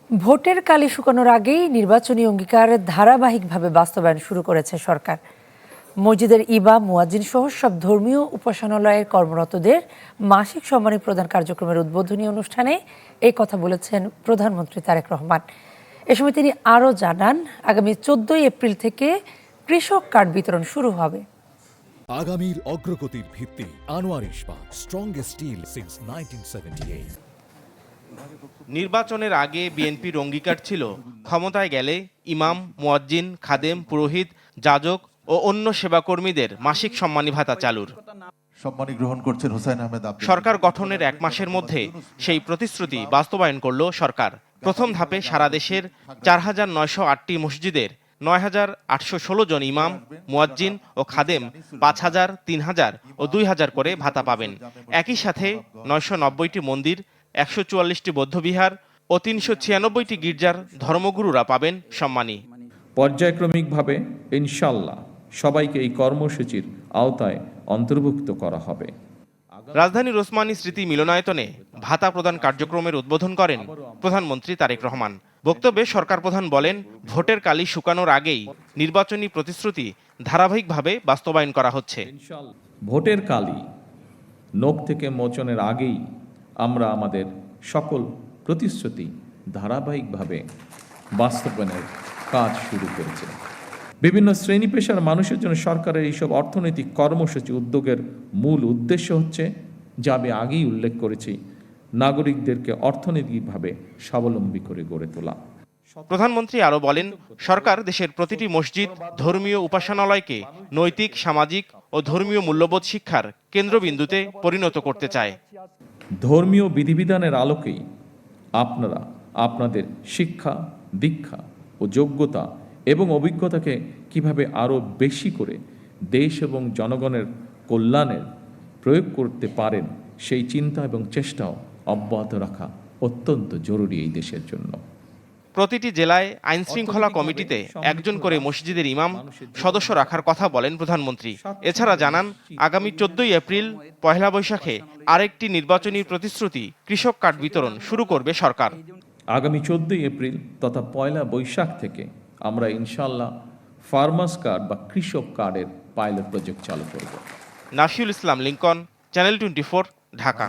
ভোটের কালি শুকানোর আগেই নির্বাচনী অঙ্গীকার ধারাবাহিকভাবে বাস্তবায়ন শুরু করেছে সরকার। মসজিদের ইমাম, মুয়াজ্জিন সহ সব ধর্মীয় উপাসনালয়ের কর্মরতদের মাসিক সম্মানী প্রদান কার্যক্রমের উদ্বোধনী অনুষ্ঠানে এই কথা বলেছেন প্রধানমন্ত্রী তারেক রহমান। এ সময় তিনি আরও জানান, আগামী 14 এপ্রিল থেকে কৃষক কার্ড বিতরণ শুরু হবে। আগামীর অগ্রগতির ভিত্তি আনোয়ার ইস্পাত, স্ট্রংগেস্ট স্টিল সিন্স 1978। নির্বাচনের আগে বিএনপির অঙ্গীকার ছিল ক্ষমতায় গেলে ইমাম, মুয়াজ্জিন, খাদেম, পুরোহিত, যাজক ও অন্য সেবাকর্মীদের মাসিক সম্মানী ভাতা চালুর। সম্মানী গ্রহণ করছেন হুসাইন আহমেদ। সরকার গঠনের 1 মাসের মধ্যে সেই প্রতিশ্রুতি বাস্তবায়ন করল সরকার। প্রথম ধাপে সারা দেশের 4,908টি মসজিদের 9,816 জন ইমাম, মুয়াজ্জিন ও খাদেম 5,000, 3,000 ও 2,000 করে ভাতা পাবেন। একই সাথে 990টি মন্দির, 144টি বৌদ্ধবিহার ও 396টি গির্জার ধর্মগুরুরা পাবেন সম্মানী। পর্যায়ক্রমিকভাবে ইনশাআল্লাহ সবাইকে এই কর্মসূচির আওতায় অন্তর্ভুক্ত করা হবে। রাজধানীর ওসমানী স্মৃতি মিলনায়তনে ভাতা প্রদান কার্যক্রমের উদ্বোধন করেন প্রধানমন্ত্রী তারেক রহমান। বক্তব্যে সরকার প্রধান বলেন, ভোটের কালি শুকানোর আগেই নির্বাচনী প্রতিশ্রুতি ধারাবাহিকভাবে বাস্তবায়ন করা হচ্ছে। ভোটের কালি নখ থেকে মোচনের আগেই আমরা আমাদের সকল প্রতিশ্রুতি ধারাবাহিকভাবে বাস্তবায়নের কাজ শুরু করেছি। বিভিন্ন শ্রেণী পেশার মানুষের জন্য সরকারের এইসব অর্থনৈতিক কর্মসূচি উদ্যোগের মূল উদ্দেশ্য হচ্ছে, যা আমি আগেই উল্লেখ করেছি, নাগরিকদেরকে অর্থনৈতিকভাবে স্বাবলম্বী করে গড়ে তোলা। প্রধানমন্ত্রী আরও বলেন, সরকার দেশের প্রতিটি মসজিদ, ধর্মীয় উপাসনালয়কে নৈতিক, সামাজিক ও ধর্মীয় মূল্যবোধ শিক্ষার কেন্দ্রবিন্দুতে পরিণত করতে চায়। ধর্মীয় বিধিবিধানের আলোকেই আপনারা আপনাদের শিক্ষা, দীক্ষা ও যোগ্যতা এবং অভিজ্ঞতাকে কিভাবে আরও বেশি করে দেশ এবং জনগণের কল্যাণের প্রয়োগ করতে পারেন, সেই চিন্তা এবং চেষ্টাও অব্যাহত রাখা অত্যন্ত জরুরি এই দেশের জন্য। প্রতিটি জেলায় আইন শৃঙ্খলা কমিটিতে একজন করে মসজিদের ইমাম সদস্য রাখার কথা বলেন প্রধানমন্ত্রী। এছাড়া জানান, আগামী 14 এপ্রিল পহেলা বৈশাখে আরেকটি নির্বাচনী প্রতিশ্রুতি কৃষক কার্ড বিতরণ শুরু করবে সরকার। আগামী 14 এপ্রিল তথা পয়লা বৈশাখ থেকে আমরা ইনশাআল্লাহ ফার্মার্স কার্ড বা কৃষক কার্ডের পাইলট প্রজেক্ট চালু করব। নাফিউল ইসলাম লিংকন, চ্যানেল 24, ঢাকা।